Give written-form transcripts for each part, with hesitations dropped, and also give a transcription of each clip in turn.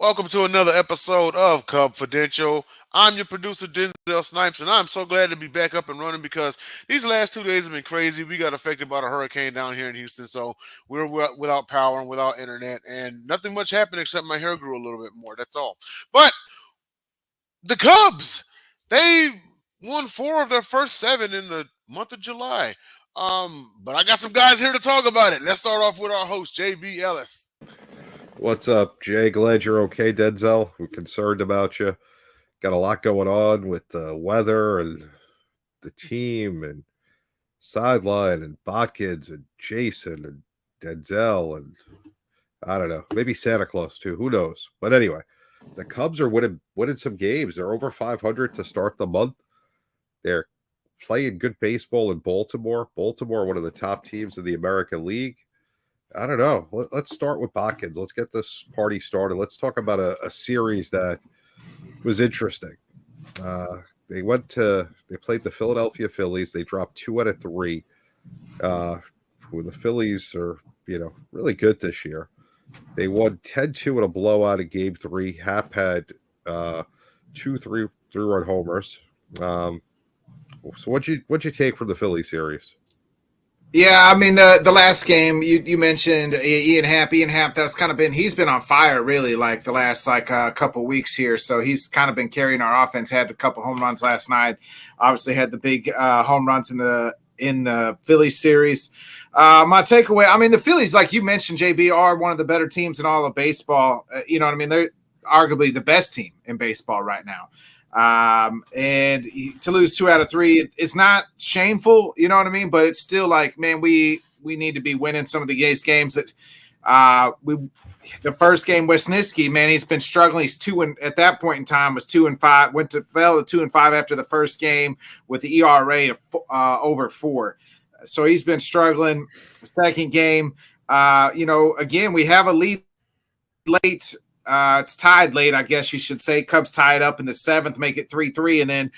Welcome to another episode of Cubfidential. I'm your producer, Denzel Snipes, and I'm so glad to be back up and running because these last 2 days have been crazy. We got affected by the hurricane down here in Houston, so we're without power and without internet, and nothing much happened except my hair grew a little bit more. That's all. But the Cubs, they won four of their first seven in the month of July. But I got some guys here to talk about it. Let's start off with our host, JB Ellis. What's up, Jay? Glad you're okay, Denzel. We're concerned about you. Got a lot going on with the weather and the team and Sideline and Botkins and Jason and Denzel and I don't know, maybe Santa Claus too. Who knows? But anyway, the Cubs are winning some games. They're over 500 to start the month. They're playing good baseball in Baltimore. Baltimore, one of the top teams in the American League. I don't know. Let's start with Botkins. Let's get this party started. Let's talk about a series that was interesting. They played the Philadelphia Phillies. They dropped 2 out of 3. Who the Phillies are, really good this year. They won 10-2 in a blowout in Game 3. Hap had 2 3-run homers. So what'd you take from the Philly series? Yeah, I mean the last game you mentioned Ian Happ. That's kind of he's been on fire really like the last couple weeks here. So he's kind of been carrying our offense. Had a couple home runs last night. Obviously had the big home runs in the Phillies series. My takeaway, I mean the Phillies, like you mentioned, JB, are one of the better teams in all of baseball. You know what I mean? They're arguably the best team in baseball right now. And to lose 2 out of 3, it's not shameful, you know what I mean? But it's still like, man, we need to be winning some of the games that the first game, Wisniewski, man, he's been struggling. He's at that point in time was 2-5, fell to 2-5 after the first game with the ERA of over 4. So he's been struggling. Second game, again, we have a lead late. It's tied late, I guess you should say. Cubs tie it up in the 7th, make it 3-3, and then,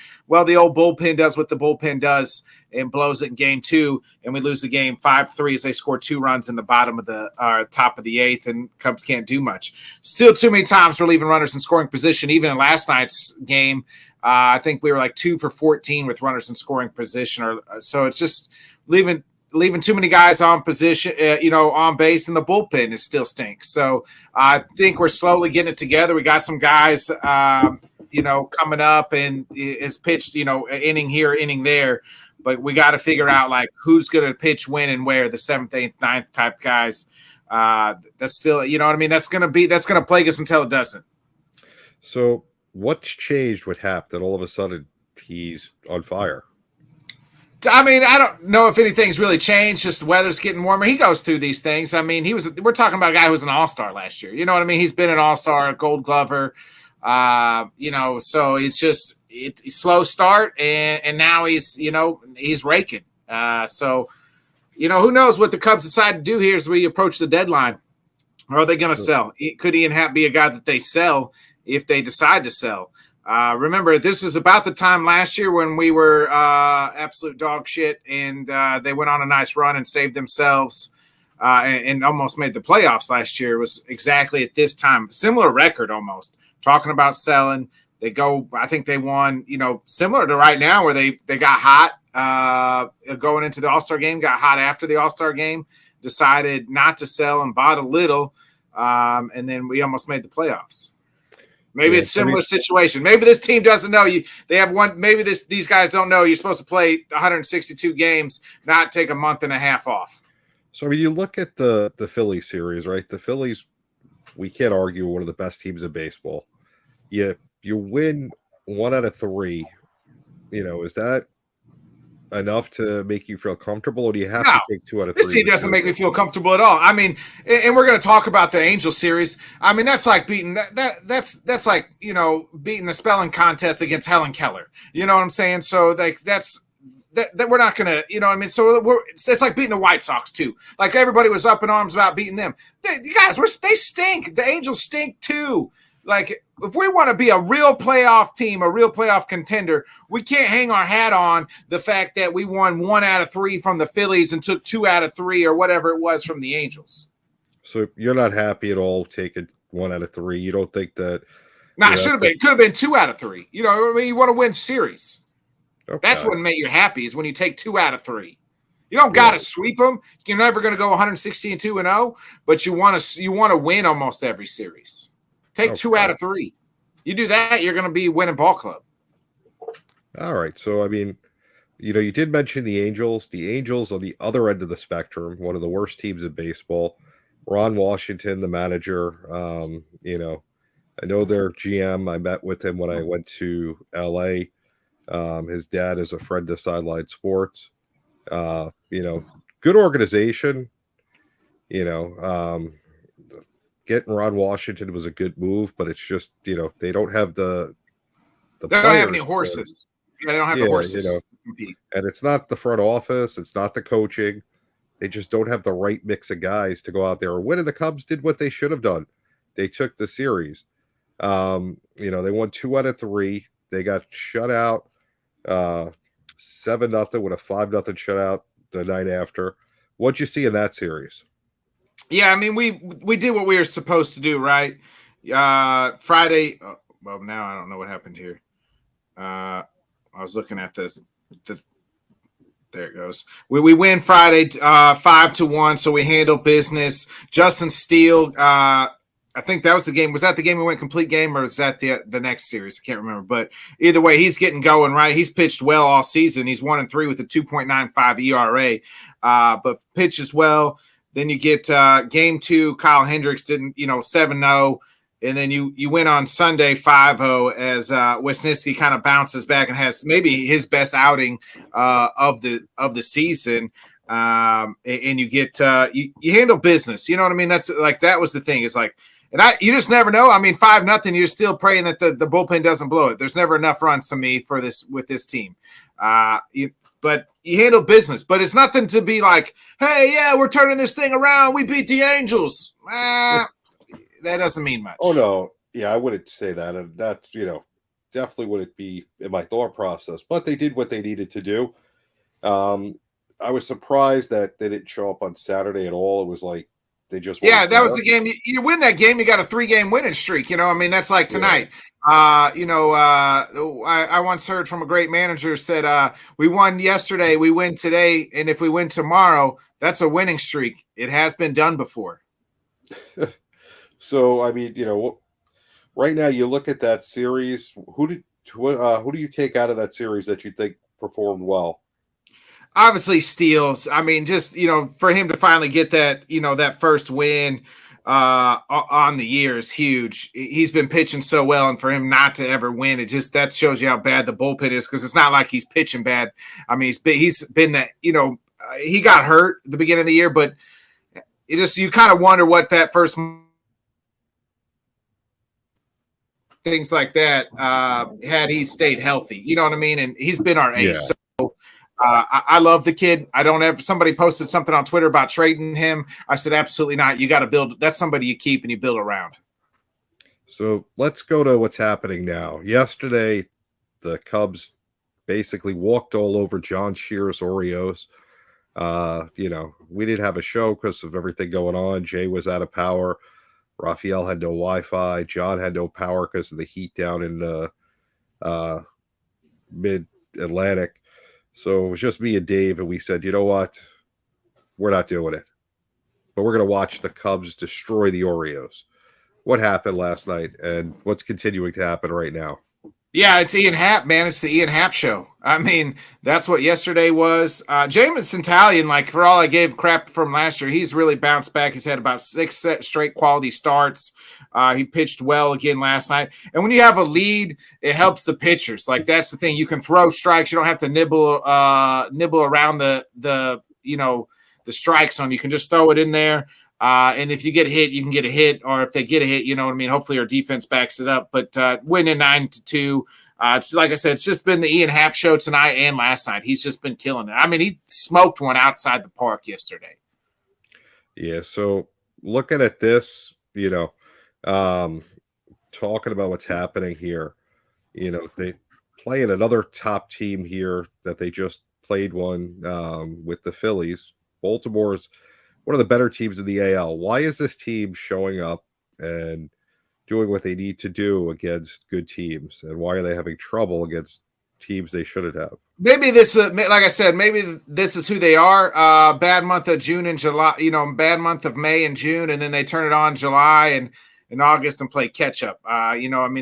the old bullpen does what the bullpen does and blows it in Game 2, and we lose the game 5-3 as they score 2 runs in the bottom of the top of the 8th, and Cubs can't do much. Still too many times we're leaving runners in scoring position. Even in last night's game, I think we were like 2 for 14 with runners in scoring position. So it's just leaving too many guys on position, on base, and the bullpen is still stinks. So I think we're slowly getting it together. We got some guys, coming up and is pitched, inning here, inning there. But we got to figure out like who's going to pitch when and where, the 7th, 8th, 9th type guys. That's still, you know what I mean? That's going to plague us until it doesn't. So what's changed with Hap that all of a sudden he's on fire? I mean, I don't know if anything's really changed. Just the weather's getting warmer. He goes through these things. I mean, we're talking about a guy who was an all-star last year. You know what I mean? He's been an all-star, a Gold Glover. So it's slow start, and now he's raking. Who knows what the Cubs decide to do here as we approach the deadline? Or are they going to sell? Could Ian Happ be a guy that they sell if they decide to sell? Remember, this was about the time last year when we were absolute dog shit, and they went on a nice run and saved themselves and almost made the playoffs last year. It was exactly at this time. Similar record almost. Talking about selling. I think they won, similar to right now where they got hot going into the All-Star game, got hot after the All-Star game, decided not to sell and bought a little, and then we almost made the playoffs. Maybe it's a similar situation. Maybe this team doesn't know you. They have one. Maybe these guys don't know you're supposed to play 162 games, not take a month and a half off. So, I mean, you look at the Phillies series, right? The Phillies, we can't argue, one of the best teams in baseball. You win 1 out of 3. Is that enough to make you feel comfortable, or do you have to take 2 out of 3? This team doesn't make me feel comfortable at all. I mean, and we're going to talk about the Angel series. I mean, that's like beating that's like beating the spelling contest against Helen Keller. You know what I'm saying? So like that we're not going to, you know what I mean? So it's like beating the White Sox too. Like everybody was up in arms about beating them. You guys, they stink. The Angels stink too. Like, if we want to be a real playoff team, a real playoff contender, we can't hang our hat on the fact that we won 1 out of 3 from the Phillies and took 2 out of 3 or whatever it was from the Angels. So you're not happy at all taking 1 out of 3. You don't think that? Nah, it should have been. Could have been 2 out of 3. You know, I mean, you want to win series. Okay. That's what made you happy is when you take 2 out of 3. You don't got to sweep them. You're never going to go 116-2-0, but you want to win almost every series. Take 2 out of 3. You do that, you're going to be winning ball club. All right. So I mean, you did mention the Angels. The Angels on the other end of the spectrum, one of the worst teams in baseball. Ron Washington, the manager. I know their GM. I met with him when I went to LA. His dad is a friend of Sideline Sports. Good organization. Getting Ron Washington was a good move, but it's just they don't have the they don't have any horses. They don't have the horses. And it's not the front office. It's not the coaching. They just don't have the right mix of guys to go out there and win. And the Cubs did what they should have done. They took the series. They won 2 out of 3. They got shut out 7-0 with a 5-0 shutout the night after. What'd you see in that series? Yeah, I mean, we did what we were supposed to do, right? Friday. Well, now I don't know what happened here. I was looking at this. There it goes. We win Friday 5-1, so we handle business. Justin Steele, I think that was the game. Was that the game we went complete game, or was that the next series? I can't remember. But either way, he's getting going, right? He's pitched well all season. He's 1-3 with a 2.95 ERA, but pitches well. Then you get game 2. Kyle Hendricks didn't, 7-0. And then you win on Sunday 5-0 as Wisniewski kind of bounces back and has maybe his best outing of the season. And you get you handle business. You know what I mean? That's like that was the thing. It's like, and you just never know. I mean, 5-0. You're still praying that the bullpen doesn't blow it. There's never enough runs to me for this with this team. But you handle business. But it's nothing to be like, hey, yeah, we're turning this thing around. We beat the Angels. That doesn't mean much. Oh, no. Yeah, I wouldn't say that. And that, definitely wouldn't be in my thought process. But they did what they needed to do. I was surprised that they didn't show up on Saturday at all. It was like they just that was the game. You win that game, you got a 3-game winning streak. I mean, that's like tonight. Yeah. I once heard from a great manager said, we won yesterday, we win today, and if we win tomorrow, that's a winning streak. It has been done before. So, I mean, right now you look at that series. Who do you take out of that series that you think performed well? Obviously, Steele's. I mean, just for him to finally get that that first win on the year is huge. He's been pitching so well, and for him not to ever win, that shows you how bad the bullpen is. Because it's not like he's pitching bad. I mean, he's been that. He got hurt at the beginning of the year, but you kind of wonder what that first. Things like that had he stayed healthy, you know what I mean? And he's been our ace. Yeah. So I love the kid. Somebody posted something on Twitter about trading him. I said, absolutely not. You got to build. That's somebody you keep and you build around. So let's go to what's happening now. Yesterday, the Cubs basically walked all over John Shear's Oreos. We didn't have a show because of everything going on. Jay was out of power. Raphael had no Wi-Fi. John had no power because of the heat down in the mid-Atlantic. So it was just me and Dave, and we said, you know what? We're not doing it. But we're going to watch the Cubs destroy the Oreos. What happened last night and what's continuing to happen right now? Yeah, it's Ian Happ, man. It's the Ian Happ show. I mean, that's what yesterday was. Jamison Talion, like for all I gave crap from last year, he's really bounced back. He's had about 6 straight quality starts. He pitched well again last night. And when you have a lead, it helps the pitchers. Like that's the thing. You can throw strikes. You don't have to nibble around the strike zone. You can just throw it in there. And if you get hit, you can get a hit, or if they get a hit, you know what I mean? Hopefully our defense backs it up, but winning 9-2. It's like I said, it's just been the Ian Happ show tonight and last night. He's just been killing it. I mean, he smoked one outside the park yesterday. Yeah. So looking at this, talking about what's happening here, they playing another top team here that they just played one with the Phillies. Baltimore's one of the better teams in the AL. Why is this team showing up and doing what they need to do against good teams, and why are they having trouble against teams they shouldn't have? Maybe this, like I said, maybe this is who they are. Bad month of June and July, bad month of May and June, and then they turn it on July and in August and play catch up.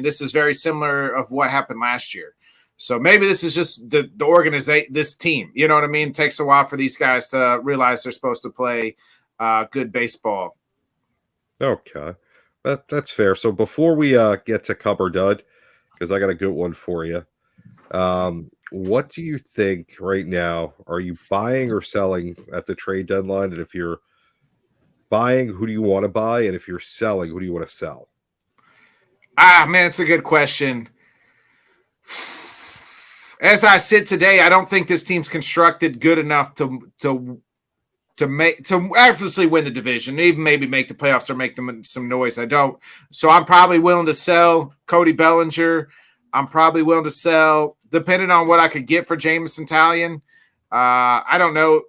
This is very similar of what happened last year. So maybe this is just the organization, this team. You know what I mean? It takes a while for these guys to realize they're supposed to play good baseball. Okay, that's fair. So before we get to Cub or Dud, because I got a good one for you. What do you think right now? Are you buying or selling at the trade deadline? And if you're buying, who do you want to buy? And if you're selling, who do you want to sell? Man, it's a good question. As I sit today, I don't think this team's constructed good enough to obviously win the division, even maybe make the playoffs or make them some noise. I don't. So I'm probably willing to sell Cody Bellinger. I'm probably willing to sell, depending on what I could get for Jameson Taillon. I don't know.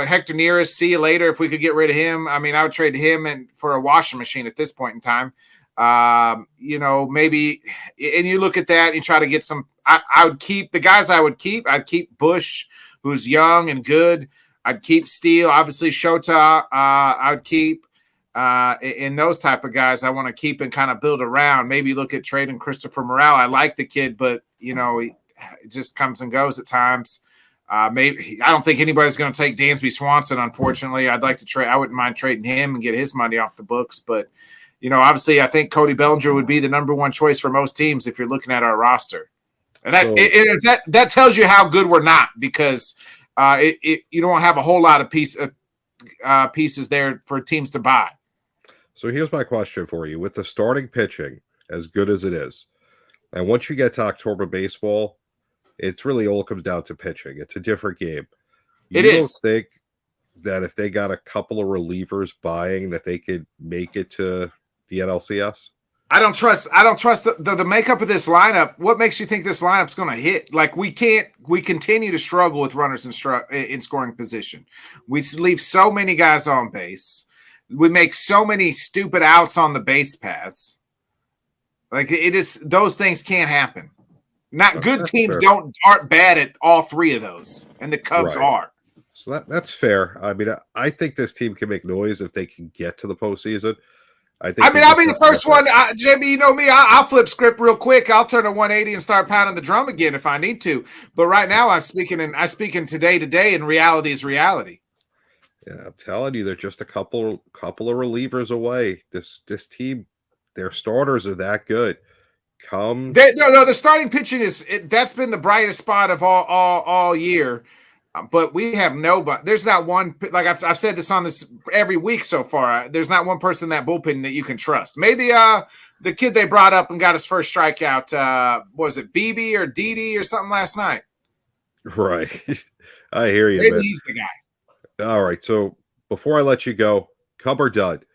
Hector Neris, see you later. If we could get rid of him, I would trade him for a washing machine at this point in time. Maybe, and you look at that and you try to get some. I would keep the guys I would keep. I'd keep Bush, who's young and good. I'd keep Steele, obviously Shota. I'd keep. And those type of guys I want to keep and kind of build around. Maybe look at trading Christopher Morel. I like the kid, but he just comes and goes at times. Maybe I don't think anybody's going to take Dansby Swanson. Unfortunately, I'd like to trade. I wouldn't mind trading him and get his money off the books. But obviously, I think Cody Bellinger would be the number one choice for most teams if you're looking at our roster. And that tells you how good we're not, because you don't have a whole lot of pieces there for teams to buy. So here's my question for you. With the starting pitching, as good as it is, and once you get to October baseball, it's really all comes down to pitching. It's a different game. You don't think that if they got a couple of relievers buying that they could make it to the NLCS? I don't trust the makeup of this lineup. What makes you think this lineup's going to hit? Like, we continue to struggle with runners in scoring position. We leave so many guys on base. We make so many stupid outs on the base pass. Like, those things can't happen. Not good teams aren't bad at all three of those, and the Cubs are. So that's fair. I think this team can make noise if they can get to the postseason. I'll be the first one. JB, you know me. I'll flip script real quick. I'll turn a 180 and start pounding the drum again if I need to. But right now, I speak in today to day, and reality is reality. Yeah, I'm telling you, they're just a couple of relievers away. This team, their starters are that good. The starting pitching that's been the brightest spot of all year. But we have nobody. There's not one. Like I've said this on this every week so far. There's not one person in that bullpen that you can trust. Maybe the kid they brought up and got his first strikeout. Was it BB or DD or something last night? Right. I hear you. Maybe man. He's the guy. All right. So before I let you go, Cub or Dud?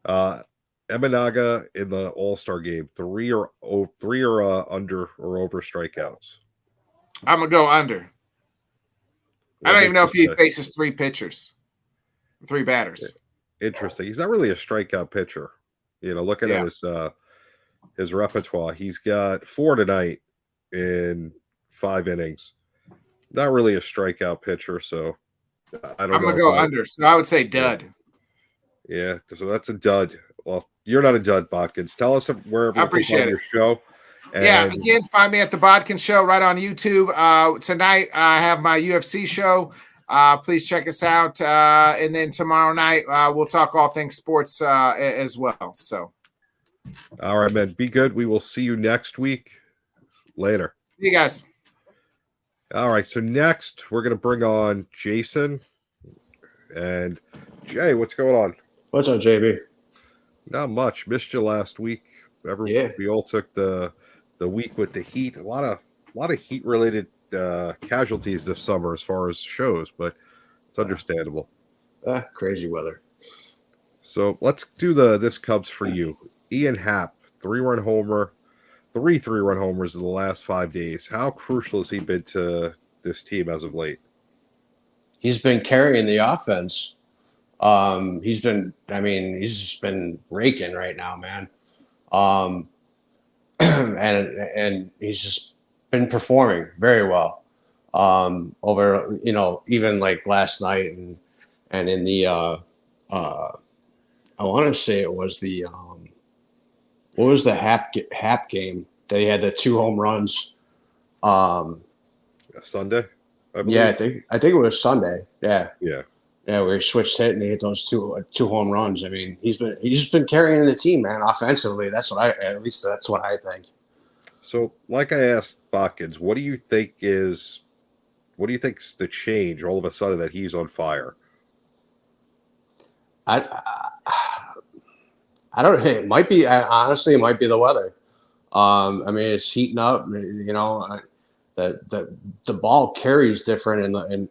Eminaga in the All-Star game, three or under or over strikeouts. I'm gonna go under. I don't even know if he faces three batters. Interesting. He's not really a strikeout pitcher. Looking at his repertoire, he's got 4 tonight in 5 innings. Not really a strikeout pitcher, so I don't know. I'm gonna go under. So I would say dud. Yeah, so that's a dud. Well, you're not a dud, Botkins. Tell us wherever you can find your show. And again, find me at the Bodkin Show right on YouTube. Tonight, I have my UFC show. Please check us out. And then tomorrow night, we'll talk all things sports as well. So, all right, man. Be good. We will see you next week. Later. See you guys. All right. So next, we're going to bring on Jason and Jay. What's going on? What's up, JB? Not much. Missed you last week. We all took the week with the heat. A lot of heat related casualties this summer as far as shows, but it's understandable. Crazy weather. So let's do this Cubs for you. Ian Happ, 3-run homer, 3-run homers in the last 5 days. How crucial has he been to this team as of late? He's been carrying the offense. He's just been raking right now, man. um, and he's just been performing very well over even like last night and in the I want to say it was the what was the Hap game? They had the 2 home runs. Sunday, I believe. Yeah, I think it was Sunday. Yeah, Yeah. where he switched hit and he hit those two home runs. I mean, he's just been carrying the team, man, offensively. That's what I think. So, like I asked Botkins, what do you think's the change all of a sudden that he's on fire? I don't. It might be honestly, it might be the weather. I mean, it's heating up. The ball carries different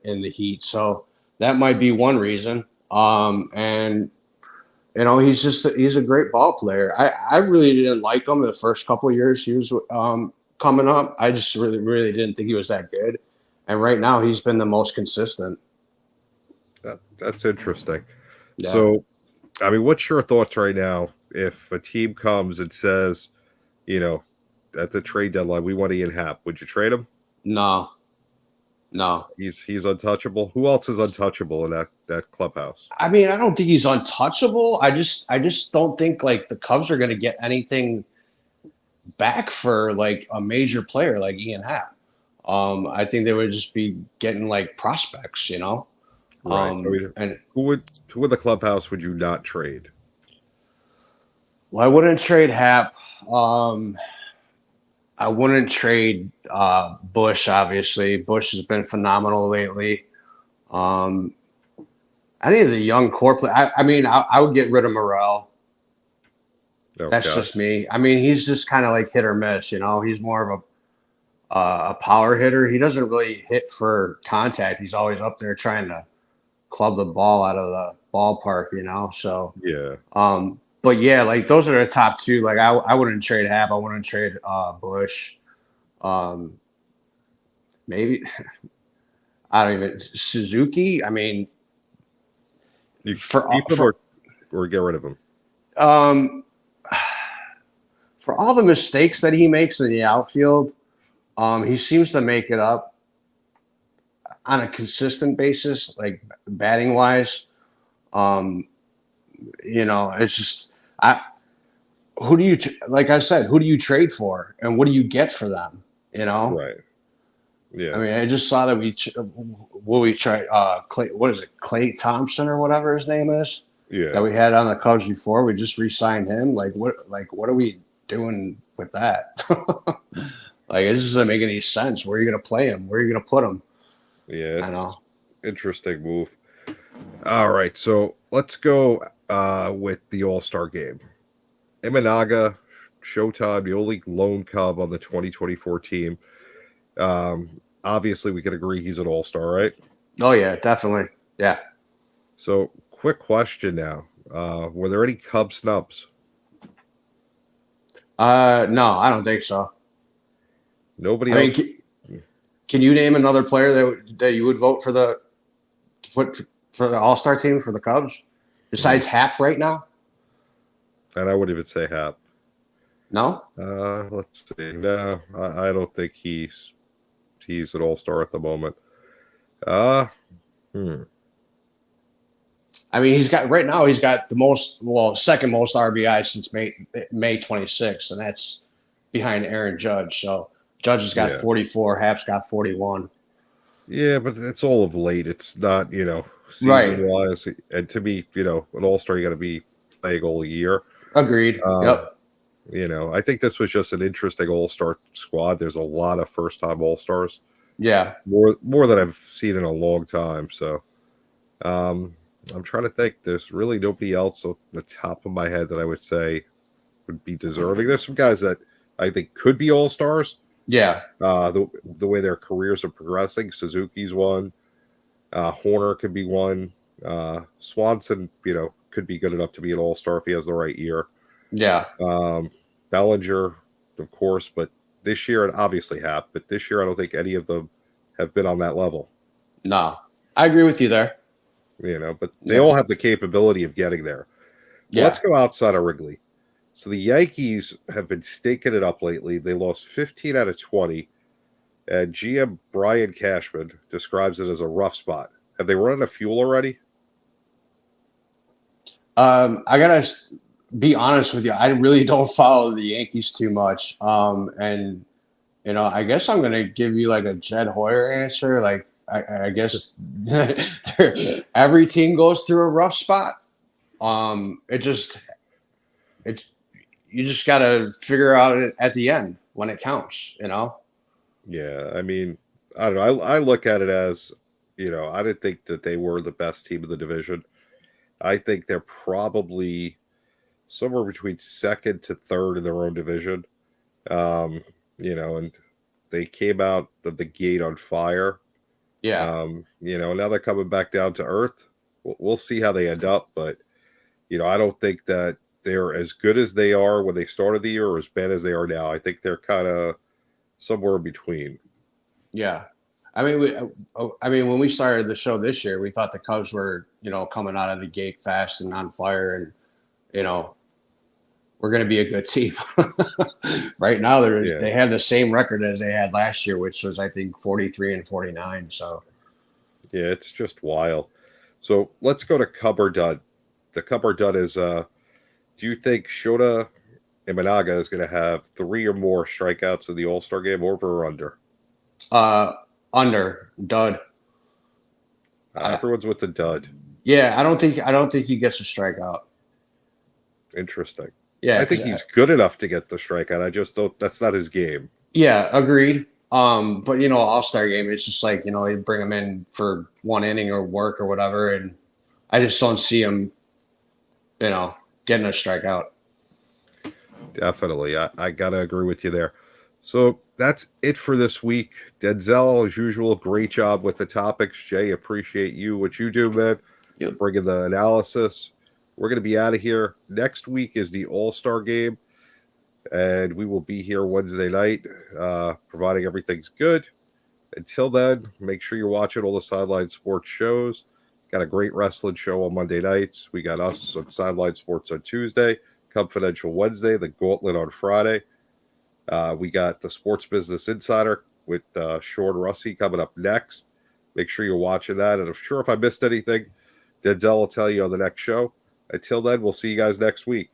in the heat, so that might be one reason. And he's a great ball player. I really didn't like him the first couple of years he was coming up. I just really didn't think he was that good. And right now, he's been the most consistent. That's interesting. Yeah. So, I mean, what's your thoughts right now if a team comes and says, at the trade deadline, we want Ian Happ, would you trade him? No. He's untouchable. Who else is untouchable in that clubhouse? I mean, I don't think he's untouchable. I just don't think like the Cubs are going to get anything back for like a major player like Ian Happ. I think they would just be getting like prospects, Right. And who in the clubhouse would you not trade? Well, I wouldn't trade Happ. I wouldn't trade Bush, obviously. Bush has been phenomenal lately. Any of the young core players, I would get rid of Morel. That's just me. I mean, he's just kind of like hit or miss, He's more of a power hitter. He doesn't really hit for contact. He's always up there trying to club the ball out of the ballpark, So yeah. But yeah, like those are the top two. Like I wouldn't trade Happ. I wouldn't trade Bush. Maybe I don't even Suzuki. I mean, you keep him or get rid of him. For all the mistakes that he makes in the outfield, he seems to make it up on a consistent basis, like batting wise. It's just who do you trade for, and what do you get for them? Right. Yeah. I mean, I just saw that we tried Clay. What is it, Clay Thompson or whatever his name is? Yeah. That we had on the Cubs before. We just re-signed him. Like what are we doing with that? Like it doesn't make any sense. Where are you going to play him? Where are you going to put him? Yeah. I know. Interesting move. All right, so let's go with the All-Star game. Imanaga, Showtime, the only lone Cub on the 2024 team. Obviously, we can agree he's an All-Star, right? Oh, yeah, definitely. Yeah. So, quick question now. Were there any Cub snubs? No, I don't think so. Nobody else? Can you name another player that you would vote for the All-Star team for the Cubs besides Happ right now? And I wouldn't even say Happ. No? Let's see. No, I don't think he's an All-Star at the moment. I mean, he's got the second most RBI since May 26th, and that's behind Aaron Judge. So Judge has got 44, Happ's got 41. Yeah, but it's all of late. It's not, season-wise. Right. And to me, an All-Star, you got to be playing all year. Agreed. Yep. I think this was just an interesting All-Star squad. There's a lot of first-time All-Stars. Yeah. More than I've seen in a long time. So I'm trying to think. There's really nobody else on the top of my head that I would say would be deserving. There's some guys that I think could be All-Stars. Yeah. The way their careers are progressing. Suzuki's one. Horner could be one. Swanson, could be good enough to be an All-Star if he has the right year. Yeah. Bellinger, of course, but this year, and obviously Happ, but this year I don't think any of them have been on that level. No, I agree with you there. But they all have the capability of getting there. Yeah. Let's go outside of Wrigley. So the Yankees have been stinking it up lately. They lost 15 out of 20, and GM Brian Cashman describes it as a rough spot. Have they run out of fuel already? I gotta be honest with you. I really don't follow the Yankees too much. And I guess I'm gonna give you like a Jed Hoyer answer. Like, I guess every team goes through a rough spot. It's you just gotta figure out it at the end when it counts. Yeah, I mean, I don't know. I look at it as, I didn't think that they were the best team in the division. I think they're probably somewhere between second to third in their own division. And they came out of the gate on fire. Yeah. Now they're coming back down to earth. We'll see how they end up, but I don't think that they're as good as they are when they started the year or as bad as they are now. I think they're kind of somewhere in between. Yeah. I mean, when we started the show this year, we thought the Cubs were, coming out of the gate fast and on fire, and we're going to be a good team. Right now, they have the same record as they had last year, which was, I think, 43-49. So, yeah, it's just wild. So let's go to Cub Dud. The Cub Dud is, do you think Shota Imanaga is going to have 3 or more strikeouts in the All-Star game, over or under? Under. Dud. Everyone's with the dud. Yeah, I don't think he gets a strikeout. Interesting. Yeah, I think he's good enough to get the strikeout. I just don't. That's not his game. Yeah, agreed. But All-Star game, it's just like, you bring him in for one inning or work or whatever, and I just don't see him, getting a strikeout. Definitely. I gotta agree with you there. So that's it for this week. Denzel, as usual, great job with the topics. Jay, appreciate what you do, man. Yep. Bringing the analysis. We're going to be out of here. Next week is the All-Star game, and we will be here Wednesday night, providing everything's good. Until then, make sure you're watching all the Sideline Sports shows. Got a great wrestling show on Monday nights. We got us on Sideline Sports on Tuesday, Cubfidential Wednesday, the Gauntlet on Friday. We got the Sports Business Insider with Sean Russi coming up next. Make sure you're watching that. And I'm sure if I missed anything, Denzel will tell you on the next show. Until then, we'll see you guys next week.